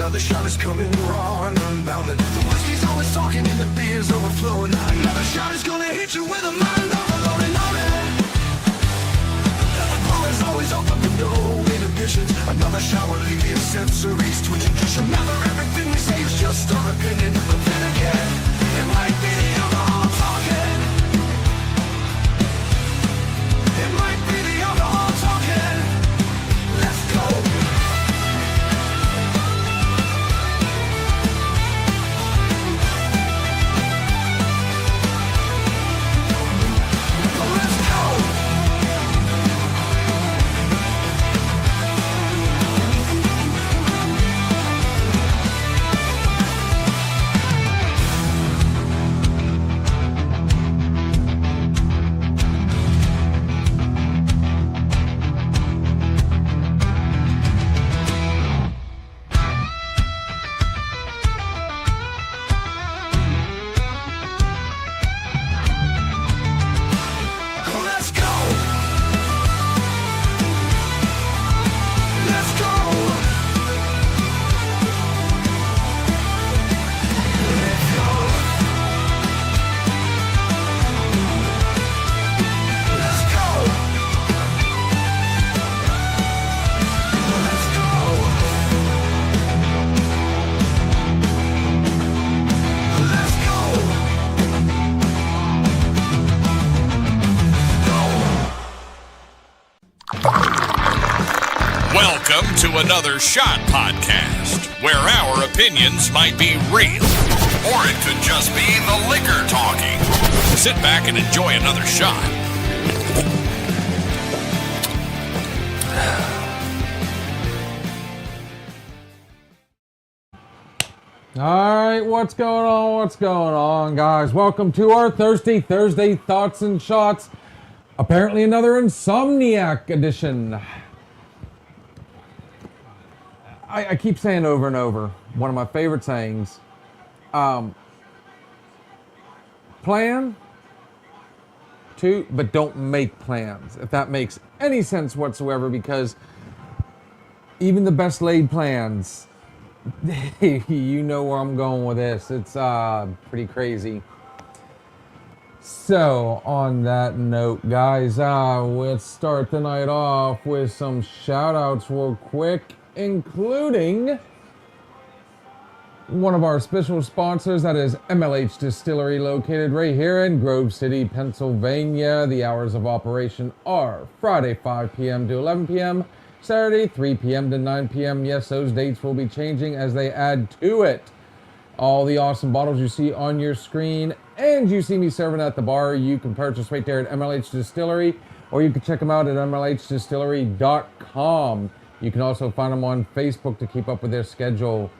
Another shot is coming raw and unbounded. The whiskey's always talking and the beer's overflowing. Another shot is gonna hit you with a mind overloading on it. The bar is always open with no inhibitions. Another shot will leave your sensories twitching. Just remember, everything we say is just our opinion. But then again, it might be the alcohol talking. It might be the alcohol talking. Let's go. Welcome to Another Shot Podcast, where our opinions might be real, or it could just be the liquor talking. Sit back and enjoy another shot. Alright, what's going on, guys? Welcome to our Thirsty Thursday Thoughts and Shots. Apparently another Insomniac edition. I keep saying over and over, one of my favorite sayings, plan to, but don't make plans, if that makes any sense whatsoever, because even the best laid plans, you know where I'm going with this, it's pretty crazy. So, on that note, guys, let's start the night off with some shout-outs real quick, including one of our special sponsors, that is MLH Distillery, located right here in Grove City, Pennsylvania. The hours of operation are Friday 5 p.m. to 11 p.m., Saturday 3 p.m. to 9 p.m. Yes, those dates will be changing as they add to it. All the awesome bottles you see on your screen and you see me serving at the bar, you can purchase right there at MLH Distillery, or you can check them out at mlhdistillery.com. You can also find them on Facebook to keep up with their schedule.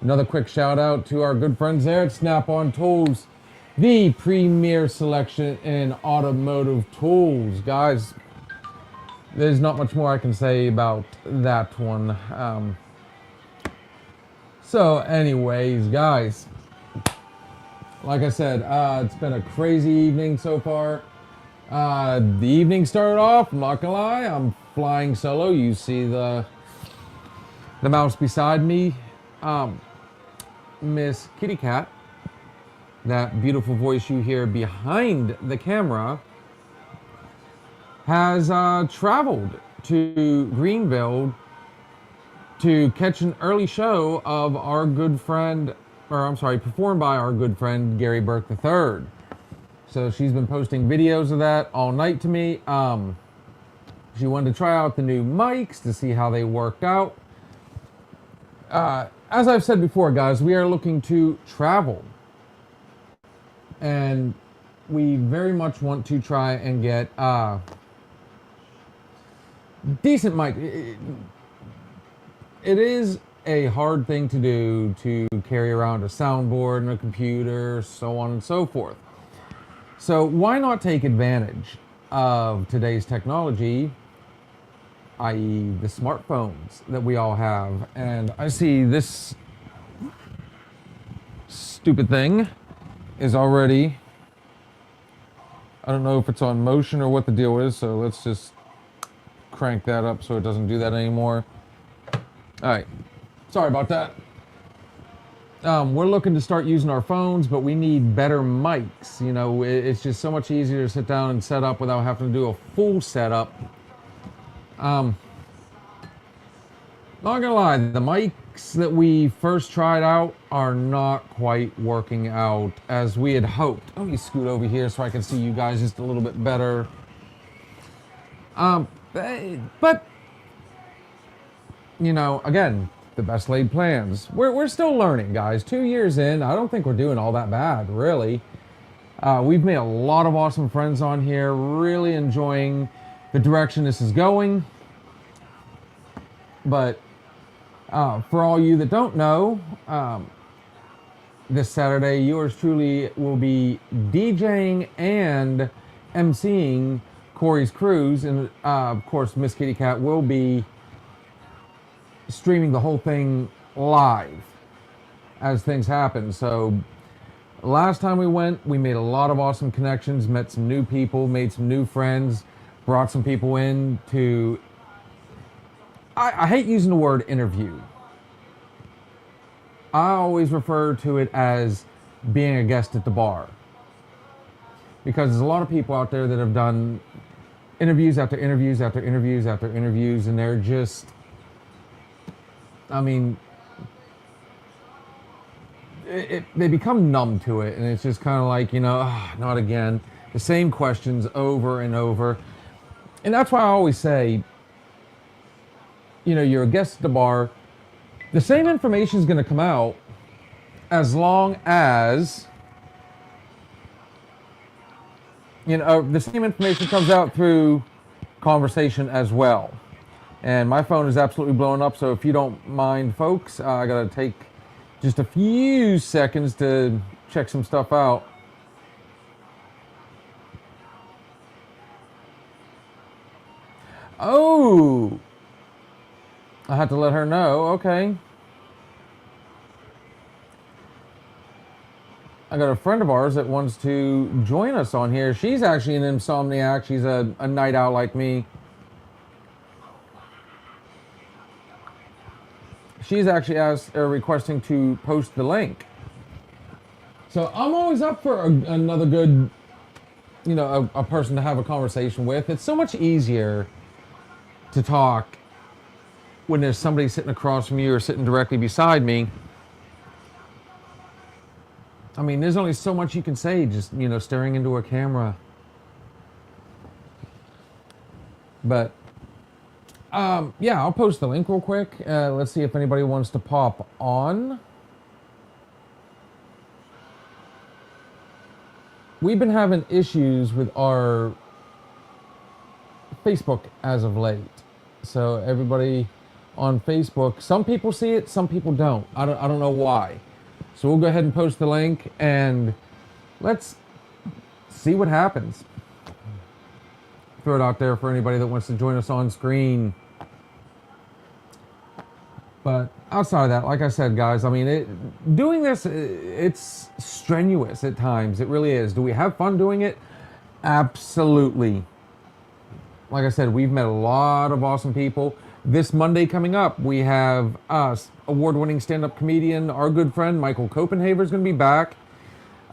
Another quick shout out to our good friends there at Snap-on Tools, the premier selection in automotive tools. Guys, there's not much more I can say about that one. So anyways, guys, like I said, it's been a crazy evening so far. The evening started off, I'm not gonna lie, I'm flying solo. You see the mouse beside me, Miss Kitty Cat, that beautiful voice you hear behind the camera, has traveled to Greenville to catch an early show of our good friend, performed by our good friend Gary Burke III. So she's been posting videos of that all night to me. She wanted to try out the new mics to see how they worked out. As I've said before, guys, we are looking to travel. And we very much want to try and get decent mic. It is a hard thing to do, to carry around a soundboard and a computer, so on and so forth. So why not take advantage of today's technology, i.e. the smartphones that we all have? And I see this stupid thing is already, I don't know if it's on motion or what the deal is, so let's just crank that up so it doesn't do that anymore. All right, sorry about that. We're looking to start using our phones, but we need better mics. You know, it's just so much easier to sit down and set up without having to do a full setup. Not gonna lie, the mics that we first tried out are not quite working out as we had hoped. Let me scoot over here so I can see you guys just a little bit better. But you know, again, the best laid plans. We're still learning, guys. 2 years in, I don't think we're doing all that bad, really. We've made a lot of awesome friends on here. Really enjoying the direction this is going. But for all you that don't know, this Saturday, yours truly will be DJing and emceeing Corey's Cruise, and of course, Miss Kitty Cat will be streaming the whole thing live as things happen. So last time we went, we made a lot of awesome connections, met some new people, made some new friends, brought some people in to, I hate using the word interview. I always refer to it as being a guest at the bar, because there's a lot of people out there that have done interviews after interviews after interviews after interviews, and they're just, I mean, they become numb to it, and it's just kind of like, you know, not again. The same questions over and over. And that's why I always say, you know, you're a guest at the bar, the same information is going to come out as long as, you know, the same information comes out through conversation as well. And my phone is absolutely blowing up, so if you don't mind, folks, I gotta take just a few seconds to check some stuff out. Oh, I had to let her know. Okay. I got a friend of ours that wants to join us on here. She's actually an insomniac. She's a night owl like me. She's actually requesting to post the link. So I'm always up for another good, you know, a person to have a conversation with. It's so much easier to talk when there's somebody sitting across from you or sitting directly beside me. I mean, there's only so much you can say just, you know, staring into a camera. But yeah, I'll post the link real quick. Let's see if anybody wants to pop on. We've been having issues with our Facebook as of late. So everybody on Facebook, some people see it, some people don't. I don't know why. So we'll go ahead and post the link and let's see what happens. Throw it out there for anybody that wants to join us on screen. But outside of that, like I said, guys, I mean, doing this, it's strenuous at times. It really is. Do we have fun doing it? Absolutely. Like I said, we've met a lot of awesome people. This Monday coming up, we have us, award-winning stand-up comedian, our good friend Michael Copenhaver is going to be back.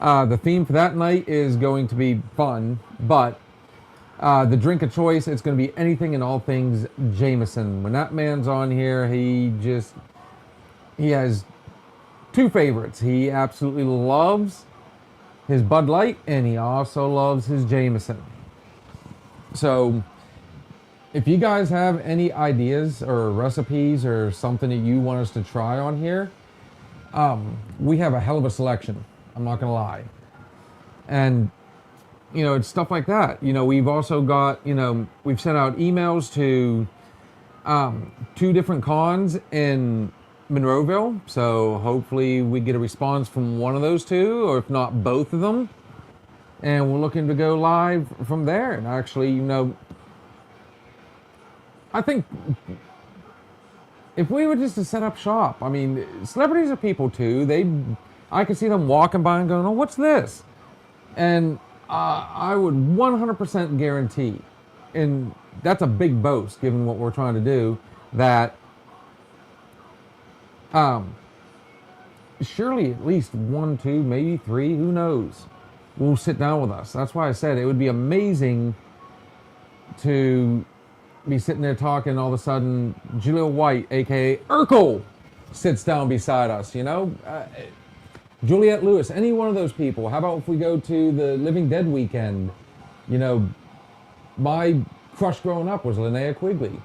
The theme for that night is going to be fun, but the drink of choice, it's going to be anything and all things Jameson. When that man's on here, he has two favorites. He absolutely loves his Bud Light, and he also loves his Jameson. So if you guys have any ideas or recipes or something that you want us to try on here, we have a hell of a selection. I'm not going to lie. And you know, it's stuff like that. You know, we've also got, you know, we've sent out emails to 2 different cons in Monroeville. So hopefully we get a response from one of those 2, or if not both of them. And we're looking to go live from there. And actually, you know, I think if we were just to set up shop, I mean, celebrities are people too. I could see them walking by and going, oh, what's this? And I would 100% guarantee, and that's a big boast given what we're trying to do, that surely at least 1, 2, maybe 3, who knows, will sit down with us. That's why I said it would be amazing to be sitting there talking, all of a sudden Jaleel White, aka Urkel, sits down beside us, Juliette Lewis, any one of those people. How about if we go to the Living Dead weekend? My crush growing up was Linnea Quigley.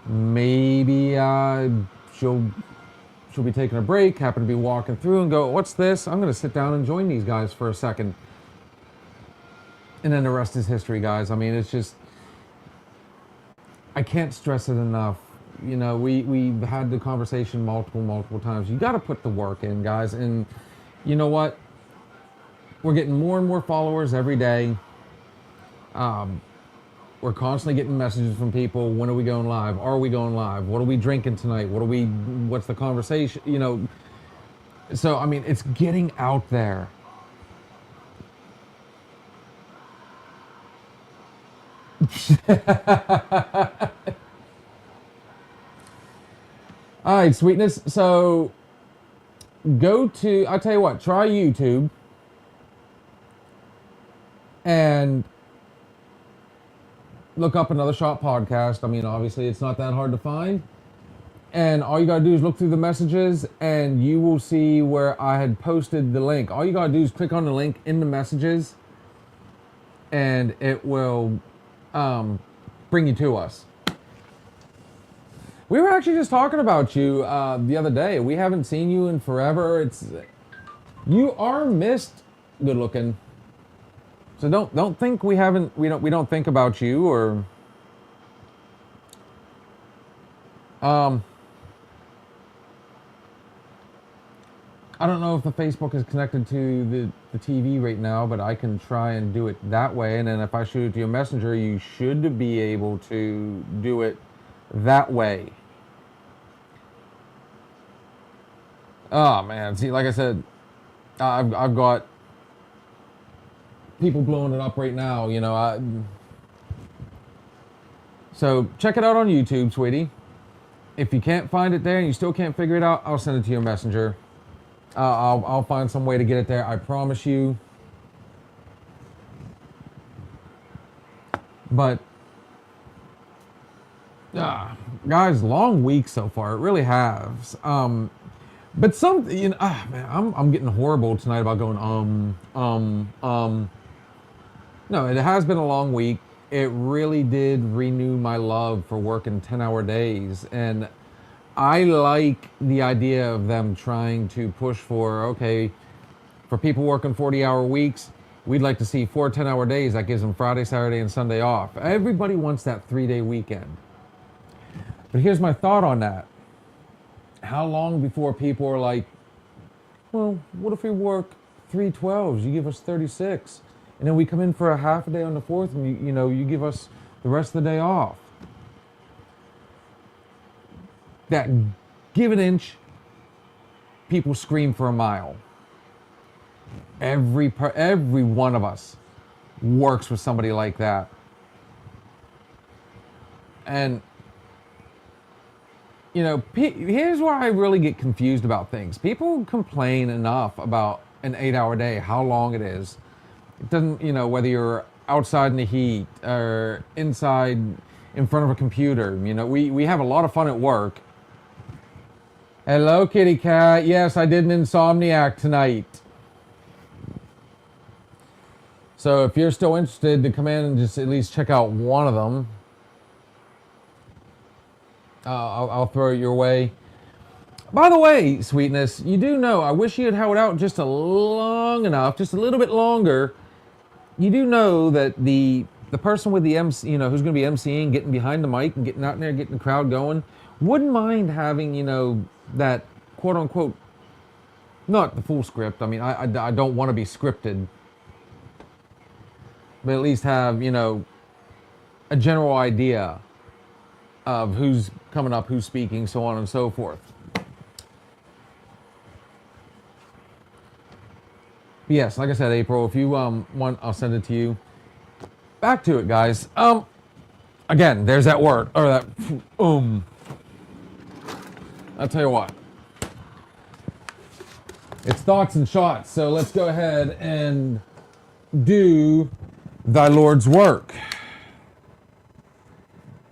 Maybe she'll be taking a break, happen to be walking through and go, what's this? I'm going to sit down and join these guys for a second. And then the rest is history, guys. I mean, it's just, I can't stress it enough. We've had the conversation multiple times. You got to put the work in, guys. And you know what? We're getting more and more followers every day. We're constantly getting messages from people. When are we going live? Are we going live? What are we drinking tonight? What's the conversation? So, I mean, it's getting out there. All right, sweetness. So I'll tell you what, try YouTube and look up Another Shot Podcast. I mean, obviously it's not that hard to find. And all you gotta do is look through the messages and you will see where I had posted the link. All you gotta do is click on the link in the messages and it will bring you to us. We were actually just talking about you the other day. We haven't seen you in forever. You are missed, good looking. So don't think we don't think about you or I don't know if the Facebook is connected to the TV right now, but I can try and do it that way. And then if I shoot it to your messenger, you should be able to do it that way. Oh man, see, like I said, I've got people blowing it up right now, so check it out on YouTube, sweetie. If you can't find it there and you still can't figure it out, I'll send it to your messenger. I'll find some way to get it there, I promise you. But guys, long week so far. It really has. But some, man, I'm getting horrible tonight about going, No, it has been a long week. It really did renew my love for working 10-hour days. And I like the idea of them trying to push for people working 40-hour weeks, we'd like to see 4 10-hour days. That gives them Friday, Saturday, and Sunday off. Everybody wants that 3-day weekend. But here's my thought on that. How long before people are like, well, what if we work 3 12s? You give us 36. And then we come in for a half a day on the 4th and you give us the rest of the day off. That give an inch, people scream for a mile. Every one of us works with somebody like that. And here's where I really get confused about things. People complain enough about an 8-hour day, how long it is. It doesn't, whether you're outside in the heat or inside in front of a computer. We have a lot of fun at work. Hello, kitty cat. Yes, I did an Insomniac tonight. So if you're still interested to come in and just at least check out one of them, I'll throw it your way. By the way, sweetness, you do know, I wish you had held out just a little bit longer. You do know that the person with the MC, who's going to be MCing, getting behind the mic and getting out in there, getting the crowd going, wouldn't mind having, that quote unquote, not the full script. I mean, I don't want to be scripted, but at least have, a general idea of who's coming up, who's speaking, so on and so forth. But yes, like I said, April, if you want, I'll send it to you. Back to it, guys. Again, there's that word, or that I'll tell you what. It's thoughts and shots. So let's go ahead and do thy Lord's work.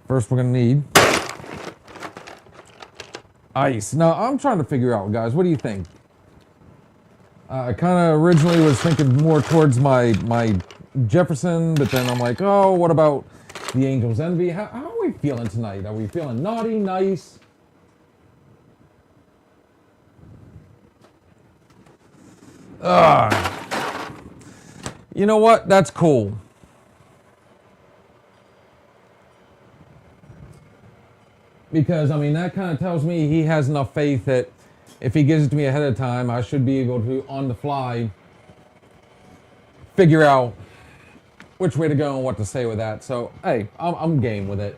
First, we're going to need ice. Now, I'm trying to figure out, guys, what do you think? I kind of originally was thinking more towards my Jefferson, but then I'm like, oh, what about the Angels Envy? How are we feeling tonight? Are we feeling naughty, nice? You know what? That's cool. Because, I mean, that kind of tells me he has enough faith that if he gives it to me ahead of time, I should be able to, on the fly, figure out which way to go and what to say with that. So, hey, I'm game with it.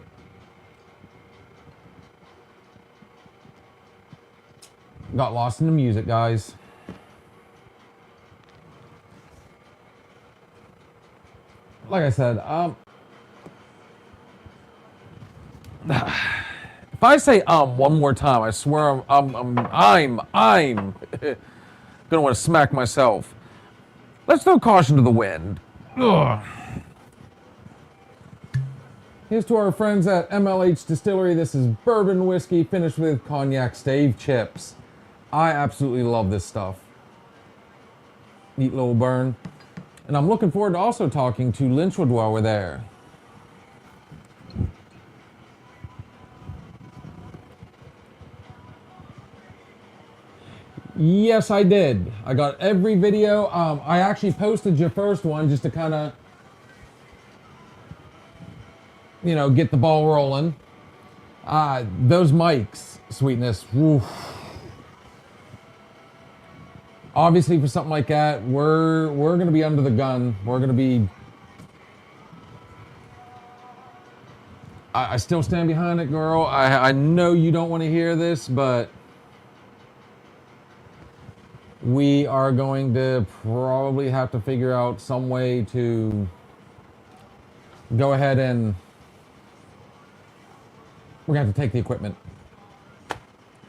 Got lost in the music, guys. Like I said, if I say one more time, I swear I'm gonna want to smack myself. Let's throw caution to the wind. Ugh. Here's to our friends at MLH Distillery. This is bourbon whiskey finished with cognac stave chips. I absolutely love this stuff. Neat little burn. And I'm looking forward to also talking to Lynchwood while we're there. Yes, I did. I got every video. I actually posted your first one just to kind of, you know, get the ball rolling. Those mics, sweetness. Oof. Obviously, for something like that, we're going to be under the gun. We're going to be... I still stand behind it, girl. I know you don't want to hear this, but we are going to probably have to figure out some way to go ahead and... We're going to have to take the equipment.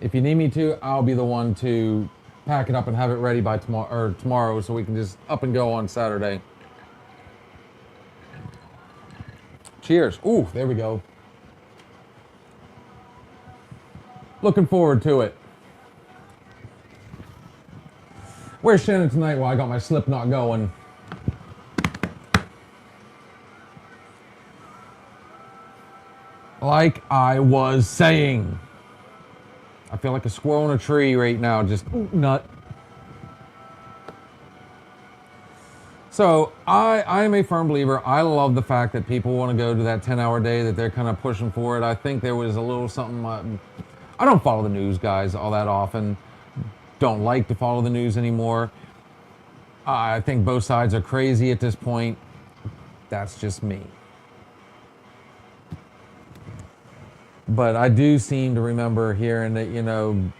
If you need me to, I'll be the one to pack it up and have it ready by tomorrow so we can just up and go on Saturday. Cheers. Ooh, there we go. Looking forward to it. Where's Shannon tonight while I got my Slipknot going? Like I was saying, I feel like a squirrel in a tree right now, just nut. So I am a firm believer. I love the fact that people want to go to that 10-hour day, that they're kind of pushing for it. I think there was a little something. I don't follow the news, guys, all that often. Don't like to follow the news anymore. I think both sides are crazy at this point. That's just me. But I do seem to remember hearing that, you know,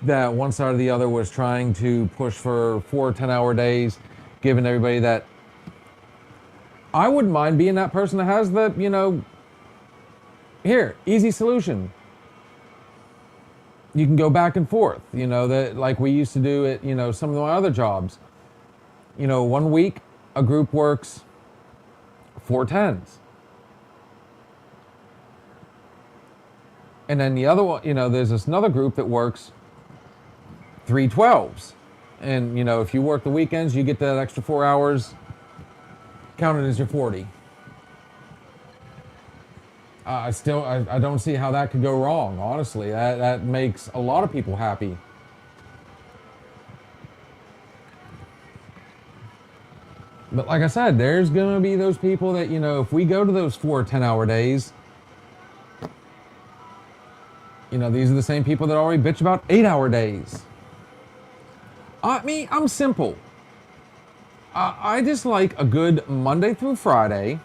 that one side or the other was trying to push for 4 10-hour days, giving everybody that. I wouldn't mind being that person that has the, you know, here, easy solution. You can go back and forth, you know, that like we used to do at, you know, some of my other jobs. You know, 1 week, a group works 4 10s. And then the other one, you know, there's this another group that works 3 12s. And, you know, if you work the weekends, you get that extra 4 hours counted as your 40. I don't see how that could go wrong, honestly. That makes a lot of people happy. But like I said, there's going to be those people that, you know, if we go to those 4 10-hour days, you know, these are the same people that already bitch about 8-hour days. I'm simple. I just like a good Monday through Friday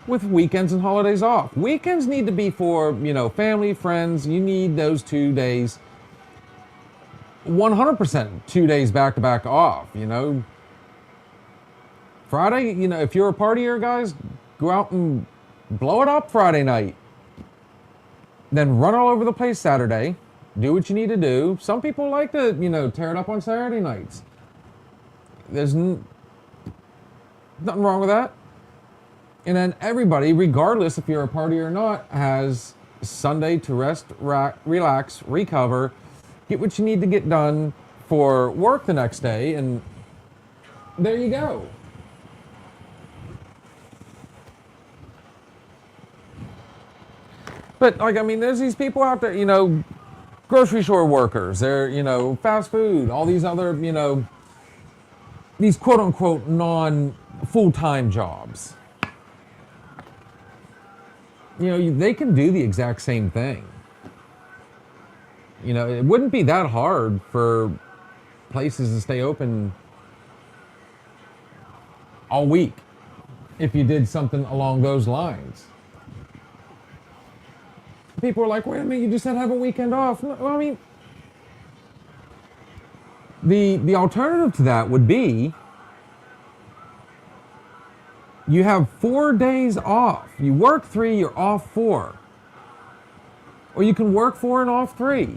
with weekends and holidays off. Weekends need to be for, you know, family, friends. You need those 2 days. 100% 2 days back-to-back off, you know. Friday, you know, if you're a partier, guys, go out and blow it up Friday night. Then run all over the place Saturday. do what you need to do. Some people like to, tear it up on Saturday nights. There's nothing wrong with that. And then everybody, regardless if you're a partier or not, has Sunday to rest, relax, recover, get what you need to get done for work the next day, and there you go. But, there's these people out there, grocery store workers, they're, fast food, all these other, these quote-unquote non-full-time jobs. They can do the exact same thing. It wouldn't be that hard for places to stay open all week if you did something along those lines. People are like, wait a minute, you just said have a weekend off. No, the alternative to that would be you have 4 days off. You work 3, you're off 4. Or you can work 4 and off 3.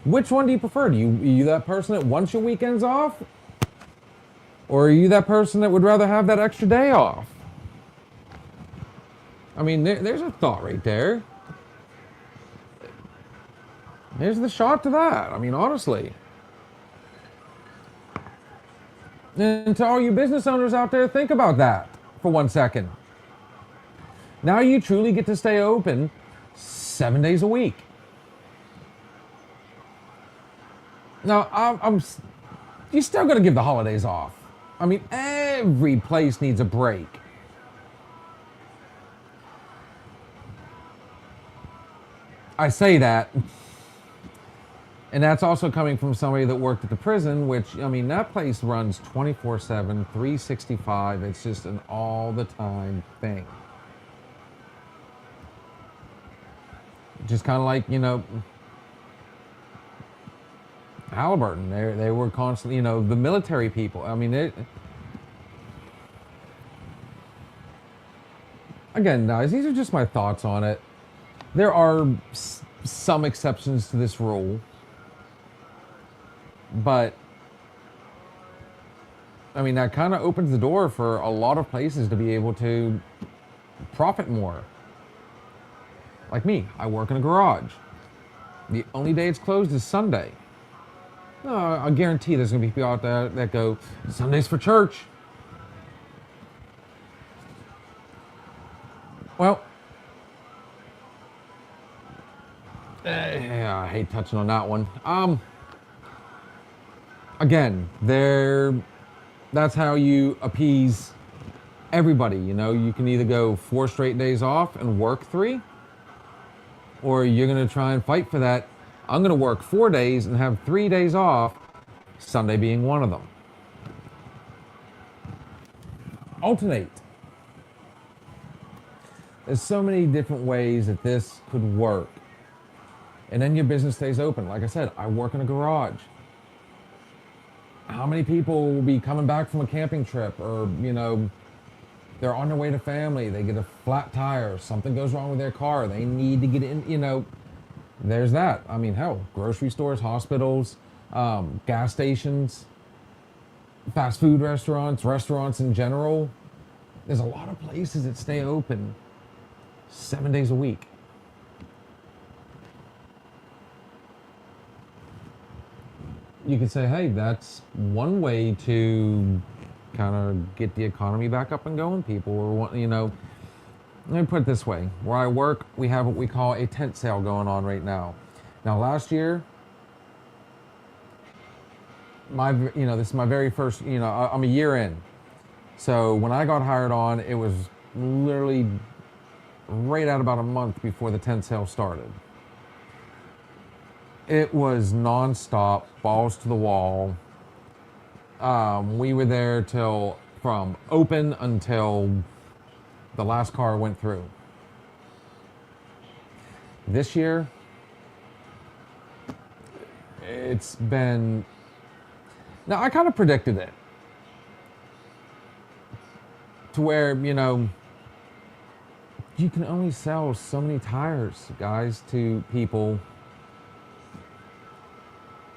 Which one do you prefer? Are you that person that wants your weekends off? Or are you that person that would rather have that extra day off? There's a thought right there. There's the shot to that. Honestly. And to all you business owners out there, think about that for 1 second. Now you truly get to stay open 7 days a week. Now, you're still going to give the holidays off. Every place needs a break. I say that, and that's also coming from somebody that worked at the prison, which, that place runs 24/7, 365. It's just an all-the-time thing. Just kind of like, Halliburton. They were constantly, the military people. Again, guys, these are just my thoughts on it. There are some exceptions to this rule. But, that kind of opens the door for a lot of places to be able to profit more. Like me, I work in a garage. The only day it's closed is Sunday. No, I guarantee there's going to be people out there that go, Sunday's for church. Well, I hate touching on that one. Again, that's how you appease everybody. You can either go 4 straight days off and work 3, or you're going to try and fight for that. I'm going to work 4 days and have 3 days off, Sunday being one of them. Alternate. There's so many different ways that this could work. And then your business stays open. Like I said, I work in a garage. How many people will be coming back from a camping trip, or, they're on their way to family, they get a flat tire, something goes wrong with their car, they need to get in, there's that. Hell, grocery stores, hospitals, gas stations, fast food restaurants in general. There's a lot of places that stay open 7 days a week. You could say, hey, that's one way to kind of get the economy back up and going. People are, let me put it this way. Where I work, we have what we call a tent sale going on right now. Now, last year, this is my very first, I'm a year in. So when I got hired on, it was literally right at about a month before the tent sale started. It was nonstop, balls to the wall. We were there from open until the last car went through. This year, it's been... Now, I kind of predicted it. To where, you can only sell so many tires, guys, to people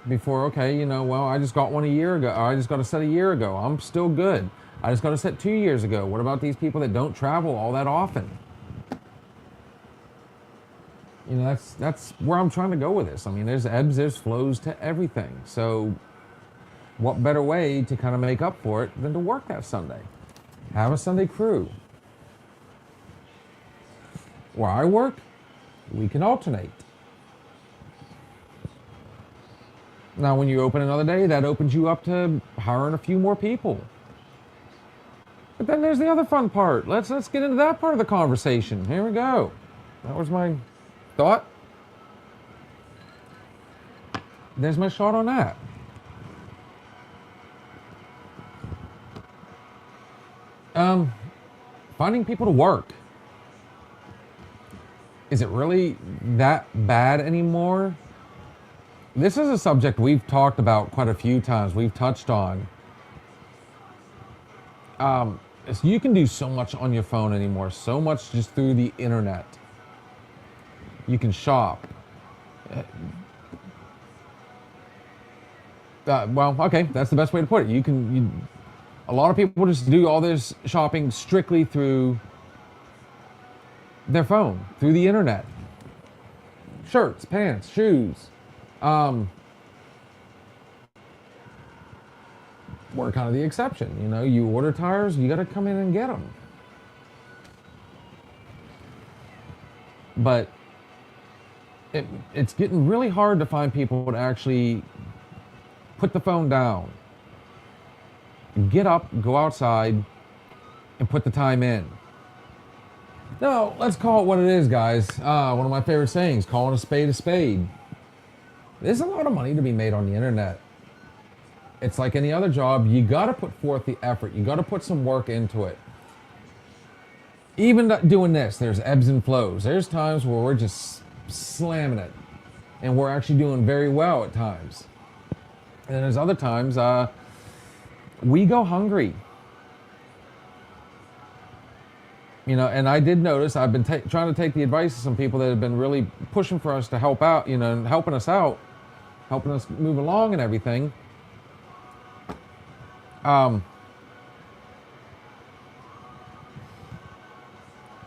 before, okay, well, I just got one a year ago, or I just got a set a year ago. I'm still good. I just got a set 2 years ago. What about these people that don't travel all that often? That's where I'm trying to go with this. I mean, there's ebbs, there's flows to everything. So what better way to kind of make up for it than to work that Sunday? Have a Sunday crew. Where I work, we can alternate. Now, when you open another day, that opens you up to hiring a few more people. But then there's the other fun part. Let's get into that part of the conversation. Here we go. That was my thought. There's my shot on that. Finding people to work. Is it really that bad anymore? This is a subject we've talked about quite a few times. We've touched on. You can do so much on your phone anymore. So much just through the internet. You can shop. Well, okay, that's the best way to put it. A lot of people just do all this shopping strictly through their phone, through the internet. Shirts, pants, shoes. We're kind of the exception. You order tires, you got to come in and get them. But it's getting really hard to find people to actually put the phone down, get up, go outside, and put the time in. No, let's call it what it is, guys. One of my favorite sayings, calling a spade a spade. There's a lot of money to be made on the internet. It's like any other job. You got to put forth the effort. You got to put some work into it. Even doing this, there's ebbs and flows. There's times where we're just slamming it, and we're actually doing very well at times. And then there's other times we go hungry. And I did notice, I've been trying to take the advice of some people that have been really pushing for us to help out, and helping us out, helping us move along and everything.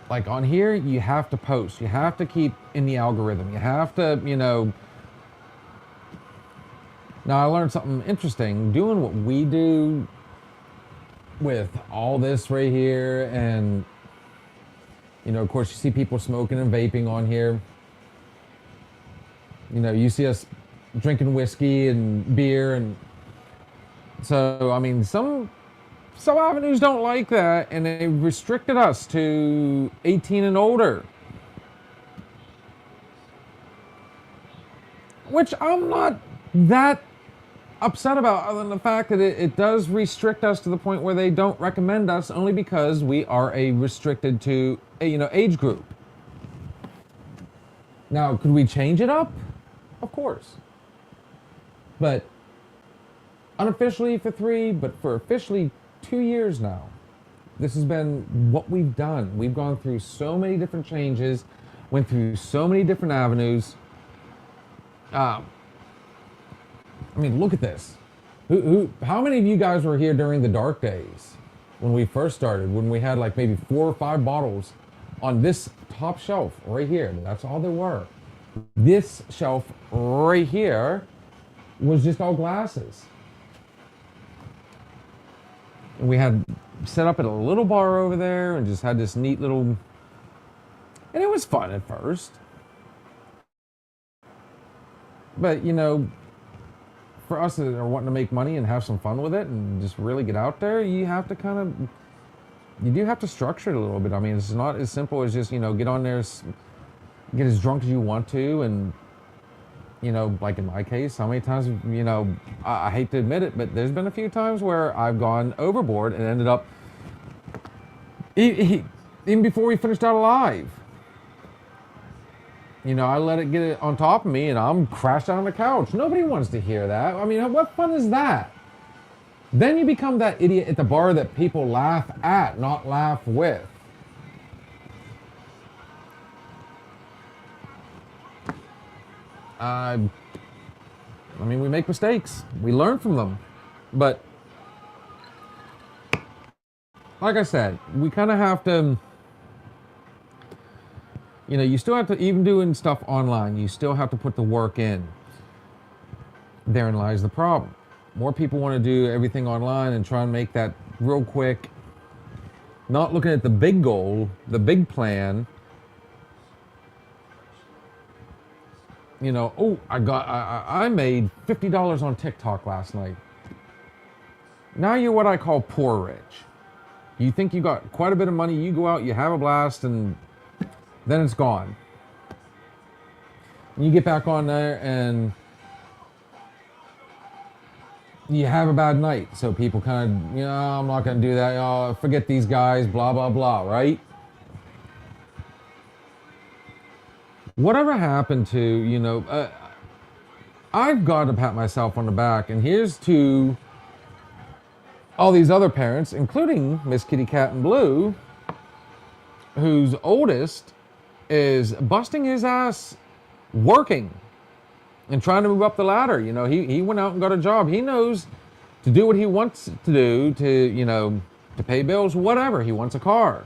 Like on here, you have to post. You have to keep in the algorithm. You have to, Now, I learned something interesting doing what we do with all this right here, and of course, you see people smoking and vaping on here. You see us drinking whiskey and beer, and so I mean, some avenues don't like that, and they restricted us to 18 and older, which I'm not that upset about, other than the fact that it does restrict us to the point where they don't recommend us, only because we are restricted to age group. Now, could we change it up? Of course. But unofficially for 3, but for officially 2 years now, this has been what we've done. We've gone through so many different changes, went through so many different avenues. I mean, look at this. How many of you guys were here during the dark days when we first started, when we had like maybe 4 or 5 bottles on this top shelf right here? That's all there were. This shelf right here was just all glasses. And we had set up at a little bar over there and just had this neat little, and it was fun at first. But for us that are wanting to make money and have some fun with it and just really get out there, you have to you do have to structure it a little bit. I mean, it's not as simple as just, get on there, get as drunk as you want to. And, like in my case, how many times, I hate to admit it, but there's been a few times where I've gone overboard and ended up, even before we finished out alive, I let it get on top of me and I'm crashed out on the couch. Nobody wants to hear that. I mean, what fun is that? Then you become that idiot at the bar that people laugh at, not laugh with. I mean, we make mistakes. We learn from them. But like I said, we kind of have to, you still have to, even doing stuff online, you still have to put the work in. Therein lies the problem. More people want to do everything online and try and make that real quick, not looking at the big goal, the big plan. I made $50 on TikTok last night. Now you're what I call poor rich. You think you got quite a bit of money, you go out, you have a blast, and then it's gone. And you get back on there and you have a bad night. So people kind of, I'm not going to do that. Forget these guys, blah, blah, blah, right? Whatever happened to, I've got to pat myself on the back, and here's to all these other parents, including Miss Kitty Cat and Blue, whose oldest is busting his ass working and trying to move up the ladder. He went out and got a job. He knows to do what he wants to do to pay bills, whatever. He wants a car.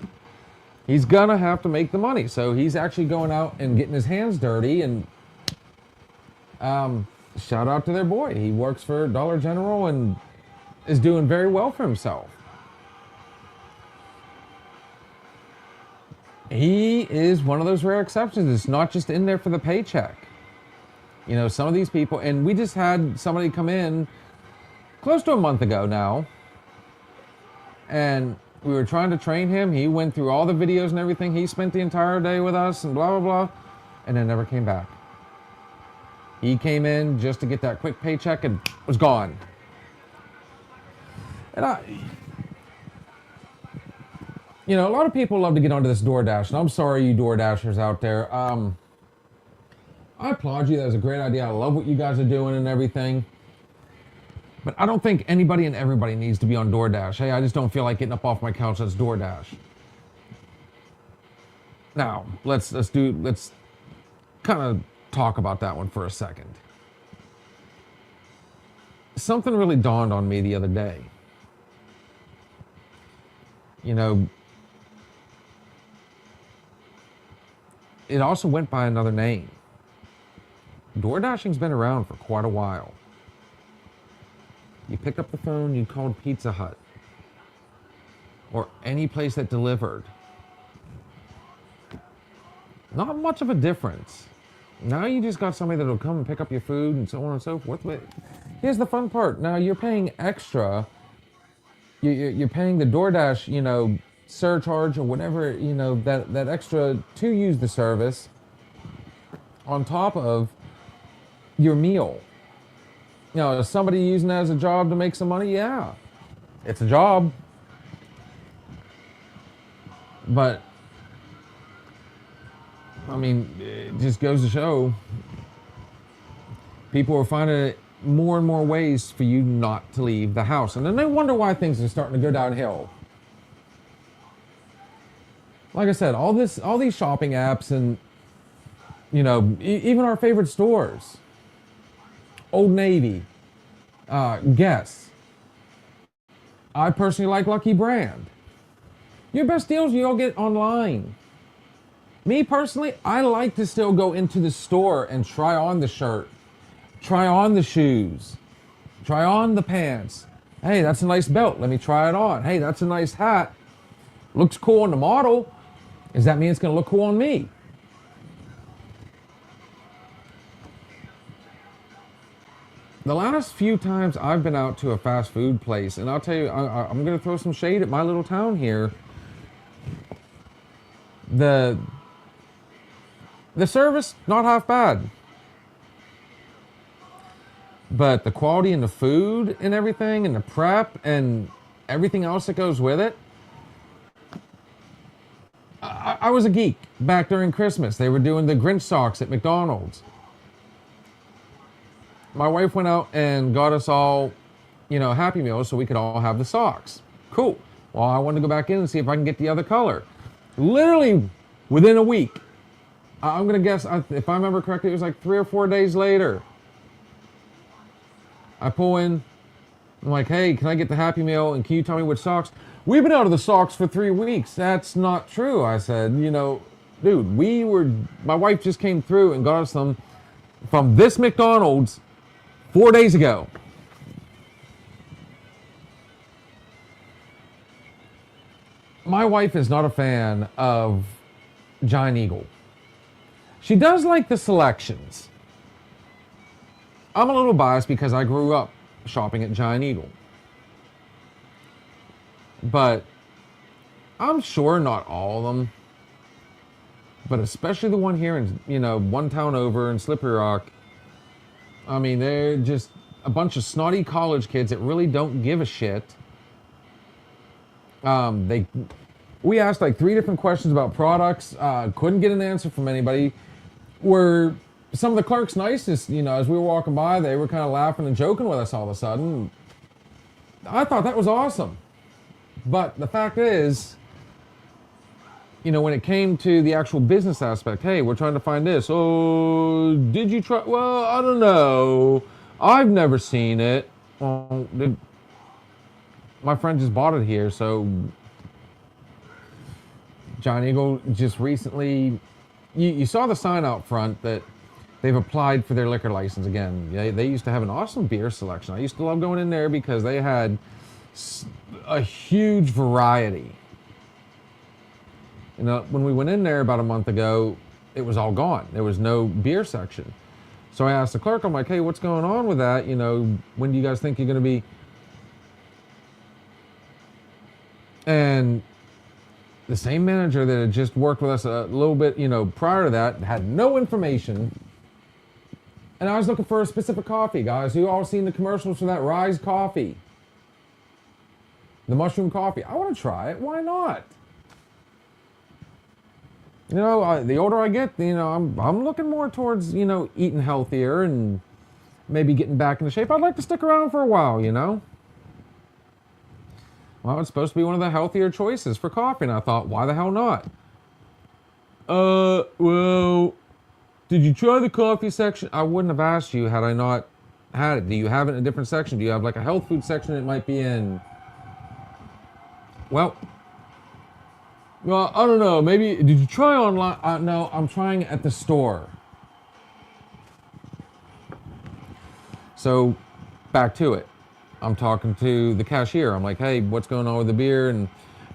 He's gonna have to make the money. So he's actually going out and getting his hands dirty, and shout out to their boy. He works for Dollar General and is doing very well for himself. He is one of those rare exceptions. It's not just in there for the paycheck. Some of these people, and we just had somebody come in close to a month ago now, and we were trying to train him. He went through all the videos and everything. He spent the entire day with us and blah, blah, blah, and then never came back. He came in just to get that quick paycheck and was gone. And a lot of people love to get onto this DoorDash, and I'm sorry, you DoorDashers out there. I applaud you. That was a great idea. I love what you guys are doing and everything. But I don't think anybody and everybody needs to be on DoorDash. Hey, I just don't feel like getting up off my couch. Let's DoorDash. Now, let's kind of talk about that one for a second. Something really dawned on me the other day. It also went by another name. DoorDashing's been around for quite a while. You picked up the phone, you called Pizza Hut or any place that delivered. Not much of a difference. Now you just got somebody that'll come and pick up your food and so on and so forth. But here's the fun part. Now you're paying extra. You're paying the DoorDash, surcharge or whatever, that extra to use the service on top of your meal. Is somebody using that as a job to make some money? Yeah, it's a job. But, it just goes to show people are finding more and more ways for you not to leave the house. And then they wonder why things are starting to go downhill. Like I said, all these shopping apps and, even our favorite stores. Old Navy, Guess. I personally like Lucky Brand. Your best deals you all get online. Me personally, I like to still go into the store and try on the shirt, try on the shoes, try on the pants. Hey, that's a nice belt. Let me try it on. Hey, that's a nice hat. Looks cool on the model. Does that mean it's going to look cool on me? The last few times I've been out to a fast food place, and I'll tell you, I'm going to throw some shade at my little town here. The service, not half bad. But the quality in the food and everything, and the prep and everything else that goes with it. I was a geek back during Christmas. They were doing the Grinch socks at McDonald's. My wife went out and got us all, Happy Meals so we could all have the socks. Cool. Well, I wanted to go back in and see if I can get the other color. Literally within a week. I'm going to guess, if I remember correctly, it was like 3 or 4 days later. I pull in. I'm like, hey, can I get the Happy Meal? And can you tell me which socks? We've been out of the socks for 3 weeks. That's not true. I said, dude, my wife just came through and got us some from this McDonald's 4 days ago. My wife is not a fan of Giant Eagle. She does like the selections. I'm a little biased because I grew up shopping at Giant Eagle. But I'm sure not all of them. But especially the one here in, one town over in Slippery Rock. I mean, they're just a bunch of snotty college kids that really don't give a shit. We asked like 3 different questions about products. Couldn't get an answer from anybody. Were some of the clerks nicest, as we were walking by, they were kind of laughing and joking with us all of a sudden. I thought that was awesome. But the fact is, when it came to the actual business aspect, hey, we're trying to find this. Oh, did you try? Well, I don't know. I've never seen it. Well, my friend just bought it here, so Giant Eagle just recently, you saw the sign out front that they've applied for their liquor license again. They used to have an awesome beer selection. I used to love going in there because they had a huge variety. When we went in there about a month ago, it was all gone. There was no beer section. So I asked the clerk, I'm like, hey, what's going on with that? When do you guys think you're going to be? And the same manager that had just worked with us a little bit, prior to that, had no information. And I was looking for a specific coffee, guys. You all seen the commercials for that Rise coffee? The mushroom coffee. I want to try it. Why not? The older I get, I'm looking more towards, eating healthier and maybe getting back into shape. I'd like to stick around for a while, Well, it's supposed to be one of the healthier choices for coffee, and I thought, why the hell not? Well, did you try the coffee section? I wouldn't have asked you had I not had it. Do you have it in a different section? Do you have like a health food section it might be in? Well, I don't know. Maybe, did you try online? No, I'm trying at the store. So, back to it. I'm talking to the cashier. I'm like, hey, what's going on with the beer? And,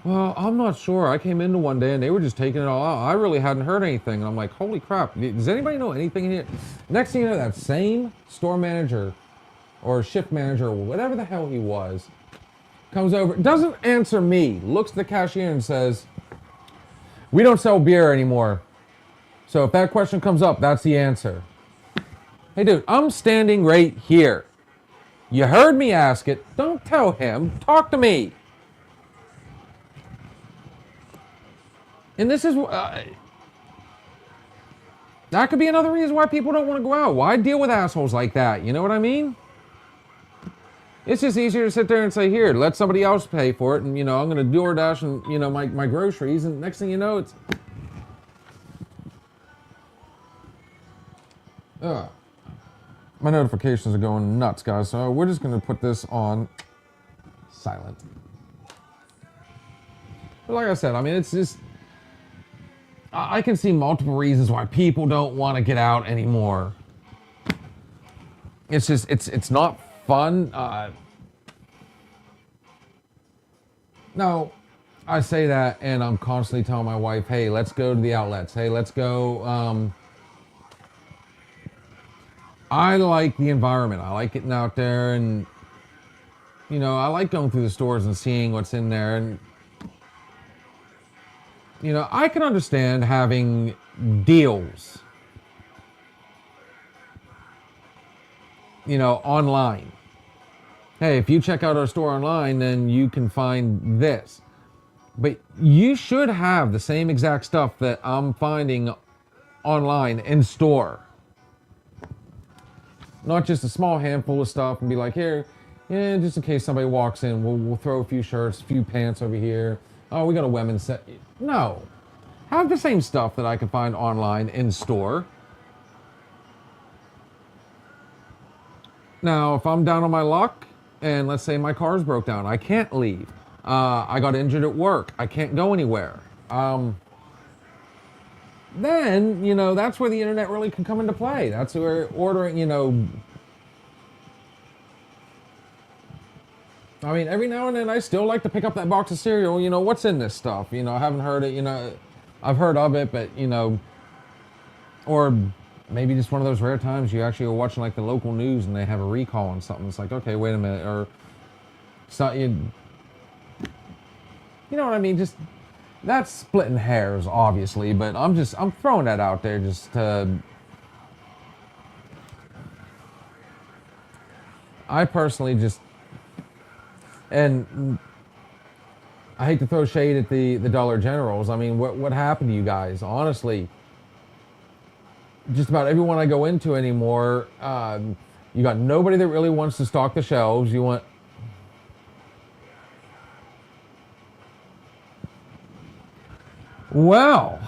well, I'm not sure. I came into one day and they were just taking it all out. I really hadn't heard anything. And I'm like, holy crap. Does anybody know anything in here? Next thing you know, that same store manager or shift manager or whatever the hell he was comes over, doesn't answer me, looks at the cashier and says, we don't sell beer anymore. So if that question comes up, that's the answer. Hey, dude, I'm standing right here. You heard me ask it. Don't tell him. Talk to me. And this is... that could be another reason why people don't want to go out. Why deal with assholes like that? You know what I mean? It's just easier to sit there and say, here, let somebody else pay for it. And, I'm going to DoorDash and, my groceries. And next thing you know, it's... My notifications are going nuts, guys. So we're just going to put this on silent. But like I said, I mean, it's just... I can see multiple reasons why people don't want to get out anymore. It's just, it's not fun. No, I say that and I'm constantly telling my wife, hey, let's go to the outlets. Hey, let's go. I like the environment. I like getting out there and, I like going through the stores and seeing what's in there. And, I can understand having deals, online. Hey, if you check out our store online, then you can find this. But you should have the same exact stuff that I'm finding online in store. Not just a small handful of stuff and be like, here, yeah, just in case somebody walks in, we'll throw a few shirts, a few pants over here. Oh, we got a women's set. No. Have the same stuff that I can find online in store. Now, if I'm down on my luck, and let's say my car's broke down, I can't leave. I got injured at work. I can't go anywhere. Then, that's where the internet really can come into play. That's where ordering, I mean, every now and then I still like to pick up that box of cereal. What's in this stuff? I haven't heard it, I've heard of it, but, or maybe just one of those rare times you actually are watching like the local news and they have a recall on something. It's like, okay, wait a minute. Or, so, you know what I mean? Just, that's splitting hairs, obviously, but I'm throwing that out there just to, I personally just, and I hate to throw shade at the Dollar Generals. I mean, what happened to you guys? Honestly, just about everyone I go into anymore, you got nobody that really wants to stock the shelves. You want, well,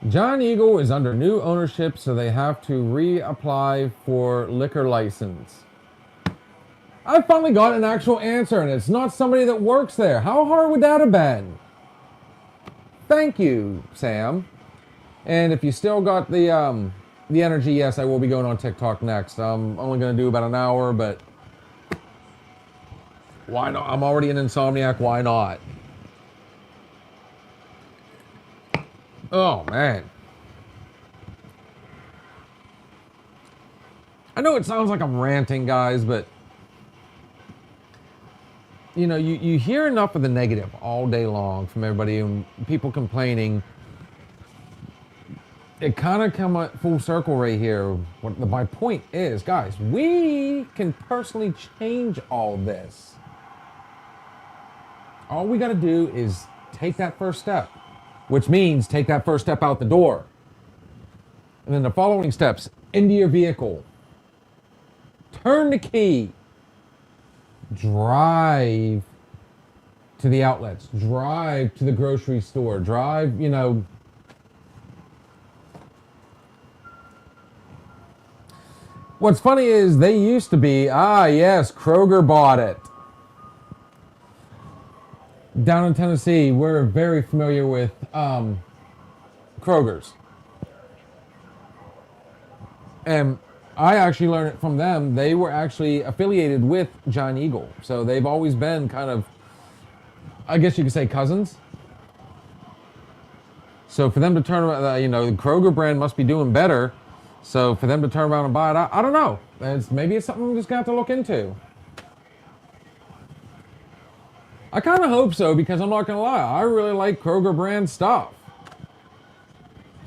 John Eagle is under new ownership, so they have to reapply for liquor license. I finally got an actual answer, and it's not somebody that works there. How hard would that have been? Thank you, Sam. And if you still got the energy, yes, I will be going on TikTok next. I'm only going to do about an hour, but why not? I'm already an insomniac. Why not? Oh, man. I know it sounds like I'm ranting, guys, but you hear enough of the negative all day long from everybody and people complaining. It kind of come full circle right here. My point is, guys, we can personally change all this. All we got to do is take that first step, which means take that first step out the door. And then the following steps: into your vehicle, turn the key, drive to the outlets, drive to the grocery store, drive, What's funny is they used to be, yes, Kroger bought it. Down in Tennessee, we're very familiar with Kroger's. And I actually learned it from them. They were actually affiliated with John Eagle. So they've always been kind of, I guess you could say, cousins. So for them to turn around, the Kroger brand must be doing better. So for them to turn around and buy it, I don't know. Maybe it's something I'm just going to have to look into. I kind of hope so, because I'm not going to lie. I really like Kroger brand stuff.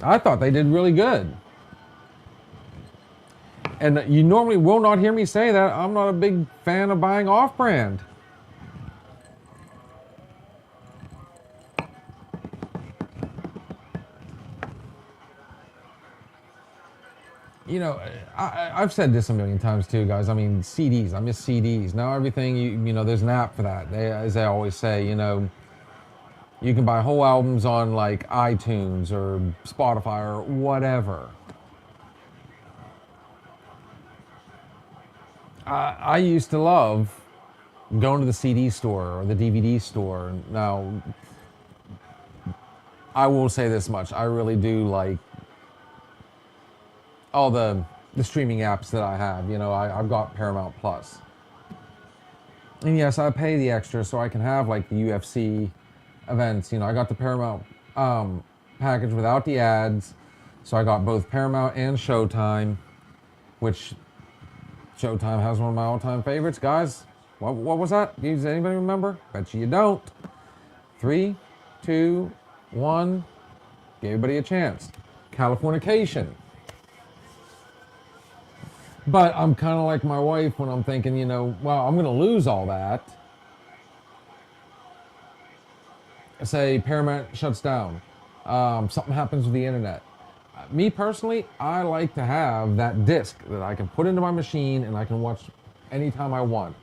I thought they did really good. And you normally will not hear me say that. I'm not a big fan of buying off-brand. I've said this a million times too, guys. I mean, CDs. I miss CDs. Now everything, there's an app for that. As they always say, you can buy whole albums on like iTunes or Spotify or whatever. I used to love going to the CD store or the DVD store. Now, I will say this much. I really do like all the streaming apps that I have. I've got Paramount Plus. And yes, I pay the extra so I can have like the UFC events. I got the Paramount package without the ads. So I got both Paramount and Showtime, which Showtime has one of my all-time favorites. Guys, what was that? Does anybody remember? Bet you don't. 3, 2, 1. Give everybody a chance. Californication. But I'm kind of like my wife when I'm thinking, well, I'm going to lose all that. Say Paramount shuts down. Something happens with the internet. Me personally, I like to have that disc that I can put into my machine and I can watch anytime I want.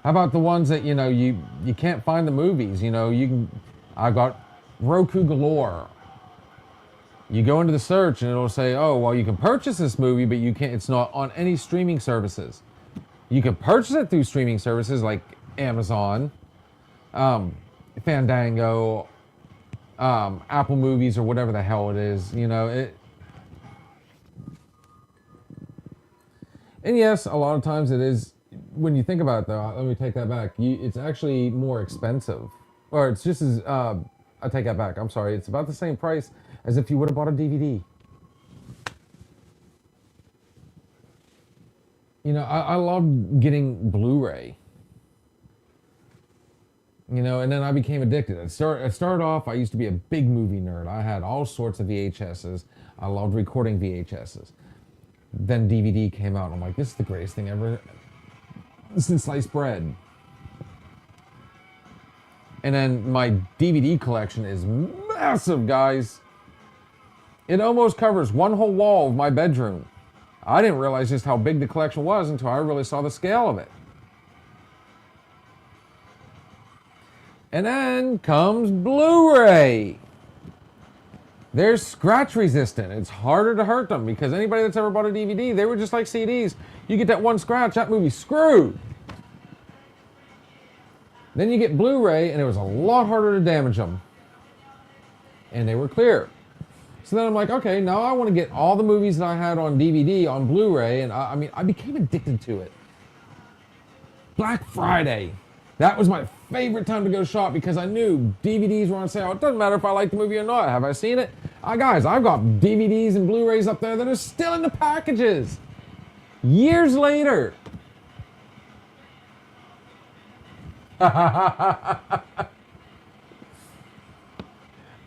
How about the ones that, you can't find the movies? I got Roku galore. You go into the search and it'll say, oh, well, you can purchase this movie, but you can't, it's not on any streaming services. You can purchase it through streaming services like Amazon, Fandango, Apple Movies, or whatever the hell it is, you know, and yes, a lot of times it is, when you think about it though, let me take that back, it's actually more expensive. Or it's just as, I take that back, I'm sorry, it's about the same price as if you would have bought a DVD. You know, I love getting Blu-ray. You know, and then I became addicted. I started off, I used to be a big movie nerd. I had all sorts of VHSs. I loved recording VHSs. Then DVD came out, and I'm like, this is the greatest thing ever since sliced bread. And then my DVD collection is massive, guys. It almost covers one whole wall of my bedroom. I didn't realize just how big the collection was until I really saw the scale of it. And then comes Blu-ray. They're scratch resistant. It's harder to hurt them because anybody that's ever bought a DVD, they were just like CDs. You get that one scratch, that movie's screwed. Then you get Blu-ray, and it was a lot harder to damage them. And they were clear. So then I'm like, okay, now I want to get all the movies that I had on DVD on Blu-ray, and I mean, I became addicted to it. Black Friday. That was my favorite time to go shop because I knew DVDs were on sale. It doesn't matter if I like the movie or not. Have I seen it? Guys, I've got DVDs and Blu-rays up there that are still in the packages. Years later.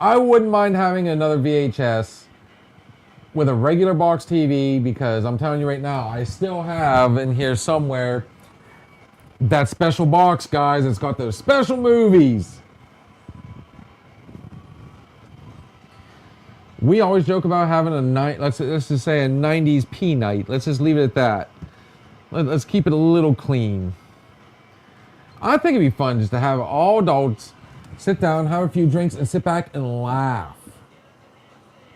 I wouldn't mind having another VHS with a regular box TV because I'm telling you right now, I still have in here somewhere that special box, guys. It's got those special movies. We always joke about having a night, let's just say a 90s P night. Let's just leave it at that. Let's keep it a little clean. I think it'd be fun just to have all adults sit down, have a few drinks, and sit back and laugh.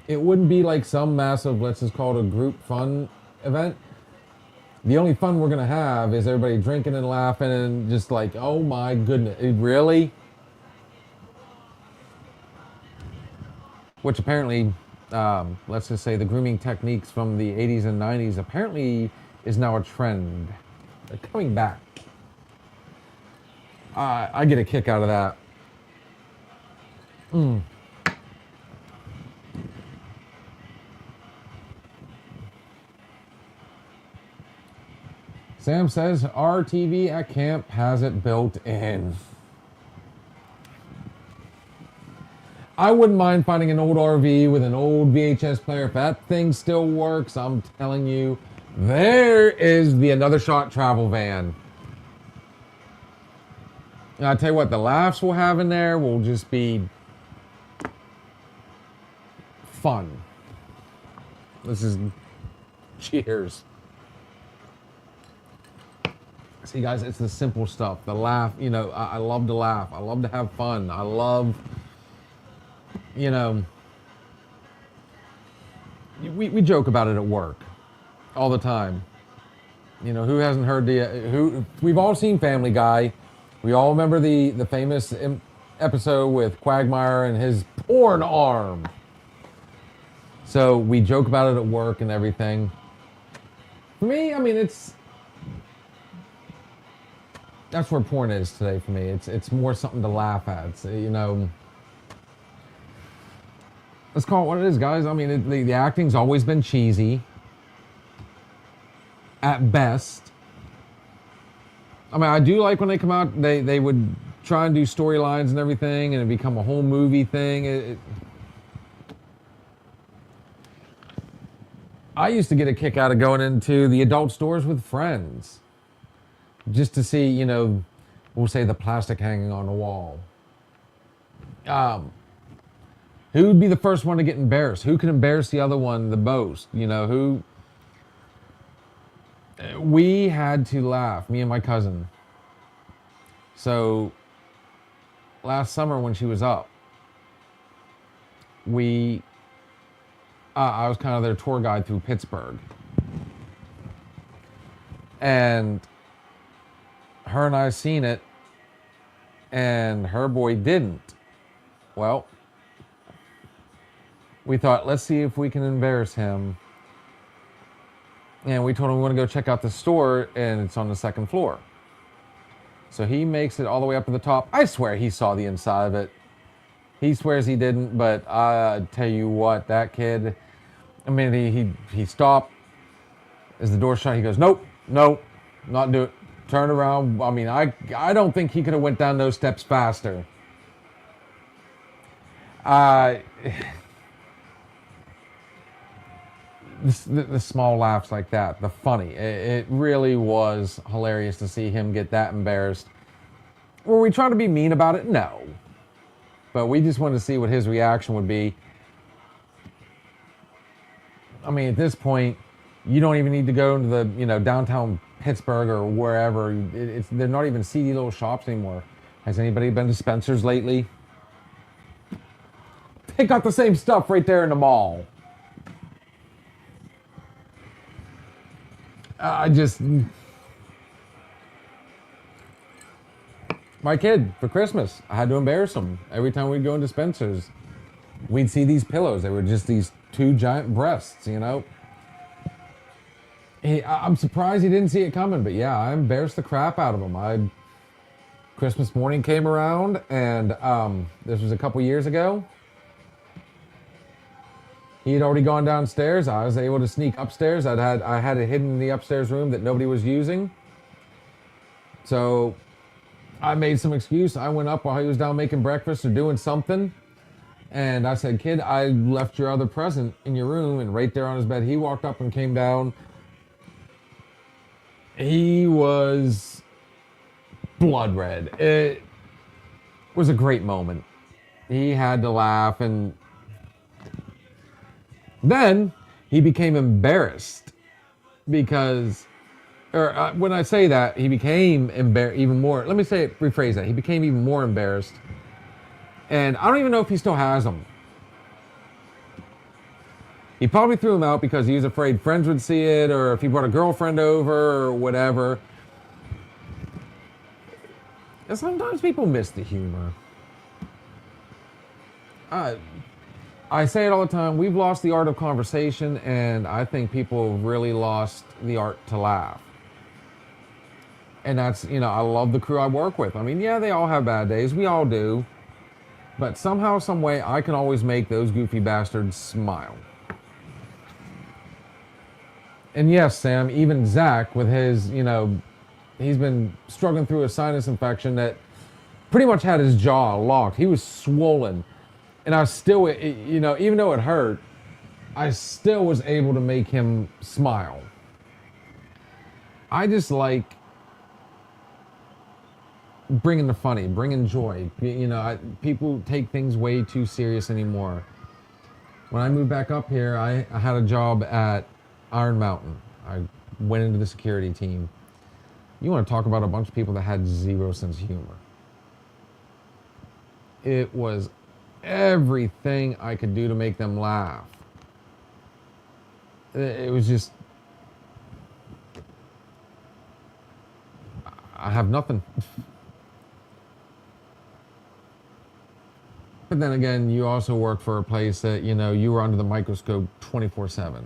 It wouldn't be like some massive, let's just call it a group fun event. The only fun we're gonna have is everybody drinking and laughing and just like, oh my goodness, really? Which apparently, let's just say the grooming techniques from the 80s and 90s apparently is now a trend. They're coming back. I get a kick out of that. Sam says our TV at camp has it built in. I wouldn't mind finding an old RV with an old VHS player. If that thing still works, I'm telling you, there is the Another Shot travel van. And I'll tell you what, the laughs we'll have in there will just be fun. This is cheers. See, guys, it's the simple stuff. The laugh, you know, I love to laugh. I love to have fun. I love, you know, we joke about it at work all the time. You know, who hasn't heard we've all seen Family Guy. We all remember the famous episode with Quagmire and his porn arm. So we joke about it at work and everything. For me, I mean, that's where porn is today for me. It's more something to laugh at. It's, you know, let's call it what it is, guys. I mean, the acting's always been cheesy at best. I mean, I do like when they come out, they would try and do storylines and everything, and it become a whole movie thing. I used to get a kick out of going into the adult stores with friends, just to see, you know, we'll say the plastic hanging on the wall. Who would be the first one to get embarrassed? Who can embarrass the other one the most? You know, who? We had to laugh, me and my cousin. So last summer when she was up, we I was kind of their tour guide through Pittsburgh. And her and I seen it, and her boy didn't. Well, we thought, let's see if we can embarrass him. And we told him we want to go check out the store, and it's on the second floor. So he makes it all the way up to the top. I swear he saw the inside of it. He swears he didn't, but I tell you what, that kid, I mean, he stopped. As the door shut, he goes, nope, not do it. Turn around. I mean, I don't think he could have went down those steps faster. The small laughs like that, the funny, it really was hilarious to see him get that embarrassed. Were we trying to be mean about it? No. But we just wanted to see what his reaction would be. I mean, at this point, you don't even need to go into the, downtown Pittsburgh or wherever. They're not even seedy little shops anymore. Has anybody been to Spencer's lately? They got the same stuff right there in the mall. My kid, for Christmas, I had to embarrass him. Every time we'd go into Spencer's, we'd see these pillows. They were just these two giant breasts, I'm surprised he didn't see it coming, but yeah, I embarrassed the crap out of him. Christmas morning came around, and this was a couple years ago. He had already gone downstairs. I was able to sneak upstairs. I had it hidden in the upstairs room that nobody was using. So I made some excuse. I went up while he was down making breakfast or doing something. And I said, kid, I left your other present in your room. And right there on his bed, he walked up and came down. He was blood red. It was a great moment. He had to laugh, and then he became embarrassed because, when I say that, he became even more, rephrase that. He became even more embarrassed. And I don't even know if he still has them. He probably threw them out because he was afraid friends would see it, or if he brought a girlfriend over or whatever. And sometimes people miss the humor. I say it all the time, we've lost the art of conversation, and I think people have really lost the art to laugh. And that's, I love the crew I work with. I mean, yeah, they all have bad days. We all do. But somehow, some way, I can always make those goofy bastards smile. And yes, Sam, even Zach with his, he's been struggling through a sinus infection that pretty much had his jaw locked. He was swollen. And I still, even though it hurt, I still was able to make him smile. I just like bringing the funny, bringing joy. People take things way too serious anymore. When I moved back up here, I had a job at Iron Mountain. I went into the security team. You want to talk about a bunch of people that had zero sense of humor. It was everything I could do to make them laugh. It was just, I have nothing. But then again, you also work for a place that, you were under the microscope 24/7.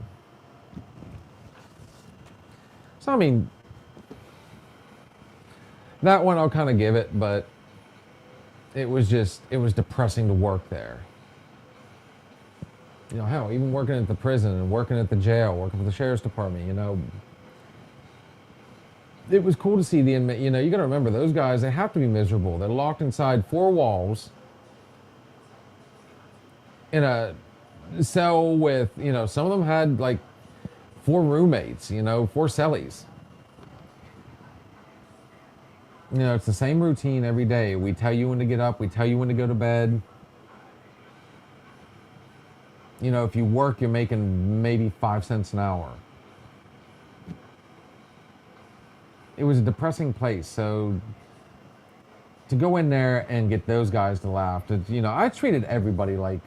So, I mean, that one I'll kind of give it, but it was depressing to work there. Hell, even working at the prison and working at the jail, working for the sheriff's department, it was cool to see the inmate. You got to remember, those guys, they have to be miserable. They're locked inside 4 walls in a cell with, some of them had like 4 roommates, 4 cellies. It's the same routine every day. We tell you when to get up. We tell you when to go to bed. If you work, you're making maybe 5 cents an hour. It was a depressing place. So to go in there and get those guys to laugh, I treated everybody like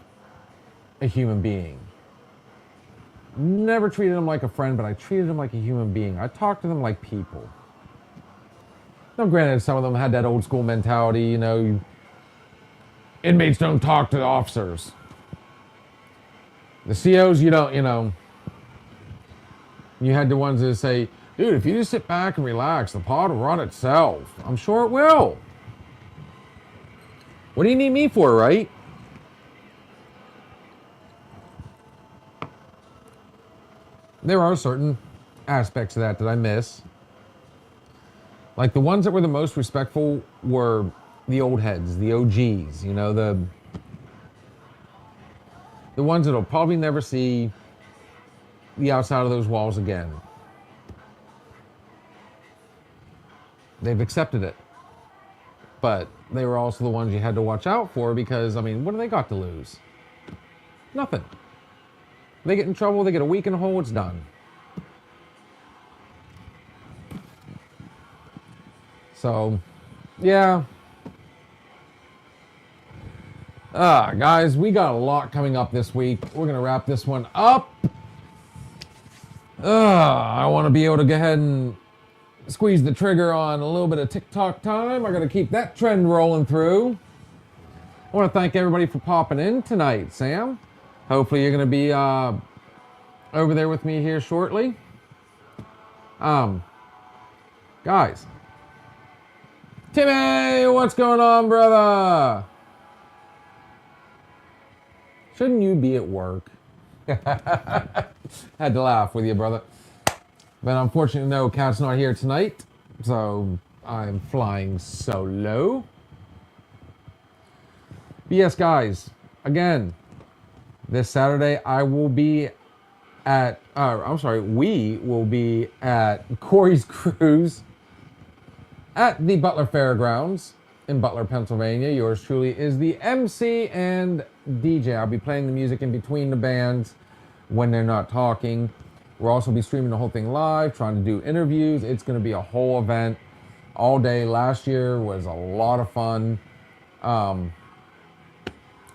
a human being. never treated them like a friend, but I treated them like a human being. I talked to them like people. Now, granted, some of them had that old school mentality, you know, inmates don't talk to the officers. The COs, you don't, you know, you had the ones that say, dude, if you just sit back and relax, the pod will run itself. I'm sure it will. What do you need me for, right? There are certain aspects of that I miss. Like the ones that were the most respectful were the old heads, the OGs, you know, the ones that'll probably never see the outside of those walls again. They've accepted it. But they were also the ones you had to watch out for because, I mean, what do they got to lose? Nothing. They get in trouble, they get a week in a hole, it's done. So, yeah. Guys, we got a lot coming up this week. We're going to wrap this one up. I want to be able to go ahead and squeeze the trigger on a little bit of TikTok time. I got to keep that trend rolling through. I want to thank everybody for popping in tonight, Sam. Hopefully you're going to be over there with me here shortly. Guys. Timmy, what's going on, brother? Shouldn't you be at work? Had to laugh with you, brother. But unfortunately, no, Cat's not here tonight. So I'm flying solo. But yes, guys, again, this Saturday I will be at, we will be at Corey's Cruise at the Butler Fairgrounds in Butler, Pennsylvania. Yours truly is the MC and DJ. I'll be playing the music in between the bands when they're not talking. We'll also be streaming the whole thing live, trying to do interviews. It's going to be a whole event all day. Last year was a lot of fun.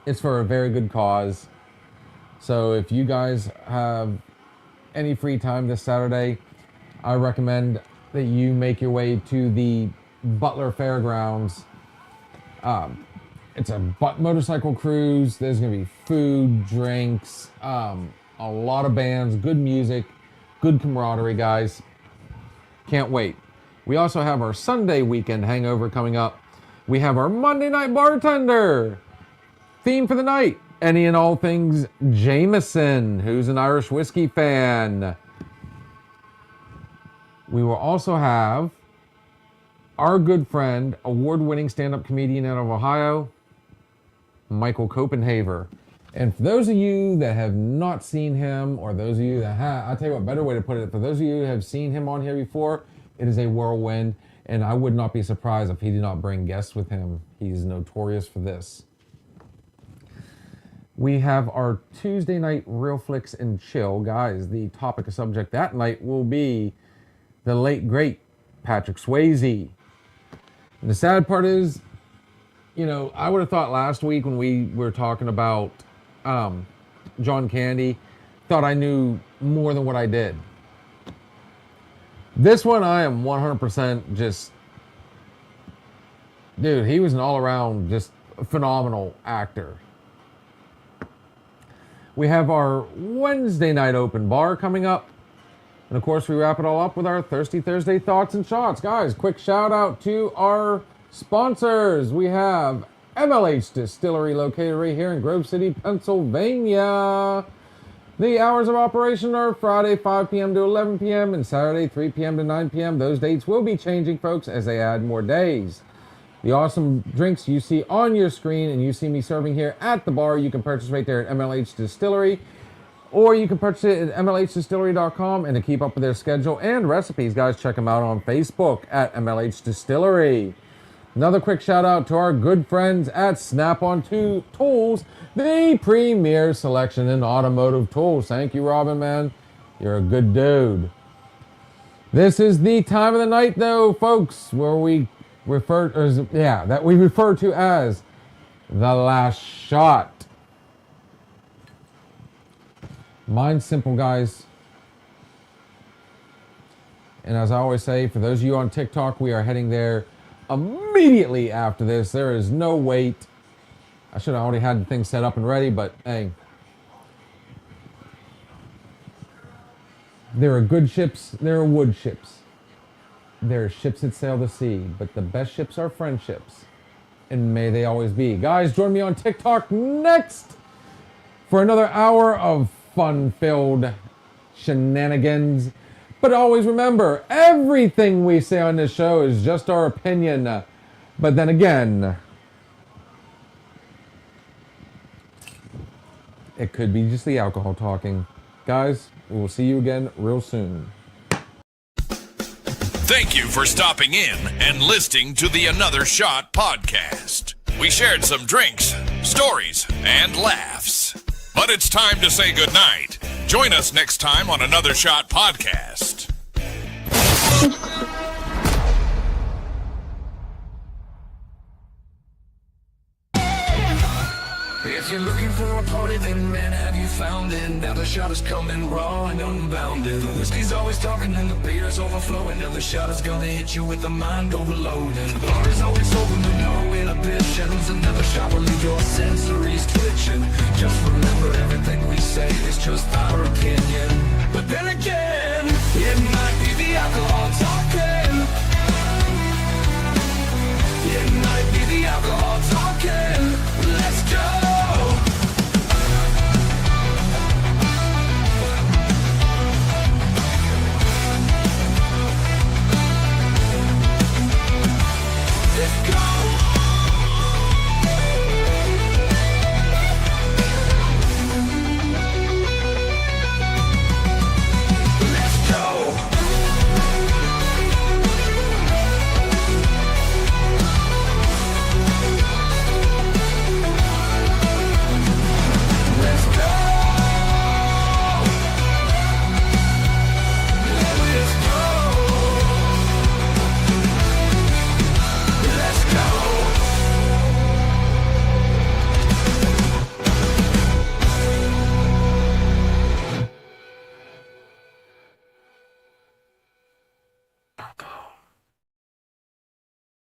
It's for a very good cause. So if you guys have any free time this Saturday, I recommend that you make your way to the Butler Fairgrounds. It's a motorcycle cruise. There's going to be food, drinks, a lot of bands, good music, good camaraderie, guys. Can't wait. We also have our Sunday weekend hangover coming up. We have our Monday night bartender. Theme for the night, any and all things Jameson, who's an Irish whiskey fan. We will also have our good friend, award-winning stand-up comedian out of Ohio, Michael Copenhaver. And for those of you that have not seen him, or those of you that have, I'll tell you what, better way to put it, for those of you who have seen him on here before, it is a whirlwind, and I would not be surprised if he did not bring guests with him. He's notorious for this. We have our Tuesday night Real Flicks and Chill. Guys, the topic of subject that night will be the late, great Patrick Swayze. And the sad part is, you know, I would have thought last week when we were talking about John Candy, thought I knew more than what I did. This one, I am 100% just, dude, he was an all-around just phenomenal actor. We have our Wednesday night open bar coming up. And of course, we wrap it all up with our Thirsty Thursday thoughts and shots. Guys, quick shout out to our sponsors. We have MLH Distillery located right here in Grove City, Pennsylvania. The hours of operation are Friday 5 p.m. to 11 p.m. and Saturday 3 p.m. to 9 p.m. Those dates will be changing, folks, as they add more days. The awesome drinks you see on your screen and you see me serving here at the bar, you can purchase right there at MLH Distillery, or you can purchase it at MLHdistillery.com. And to keep up with their schedule and recipes, guys, check them out on Facebook at MLH Distillery. Another quick shout out to our good friends at Snap-on Tools, the premier selection in automotive tools. Thank you, Robin, man. You're a good dude. This is the time of the night, though, folks, where we refer to as the last shot. Mine's simple, guys. And as I always say, for those of you on TikTok, we are heading there immediately after this. There is no wait. I should have already had the thing set up and ready, but hey. There are good ships, there are wood ships. There are ships that sail the sea, but the best ships are friendships. And may they always be. Guys, join me on TikTok next for another hour of fun-filled shenanigans. But always remember, everything we say on this show is just our opinion. But then again, it could be just the alcohol talking. Guys, we will see you again real soon. Thank you for stopping in and listening to the Another Shot podcast. We shared some drinks, stories, and laughs. But it's time to say goodnight. Join us next time on Another Shot podcast. If you're looking for a party, then man, have you found it? Now the shot is coming raw and unbounded. The whiskey's always talking and the beer's overflowing. Now the shot is gonna hit you with the mind overloading. The bar is always open with no inhibitions. Another shot will leave your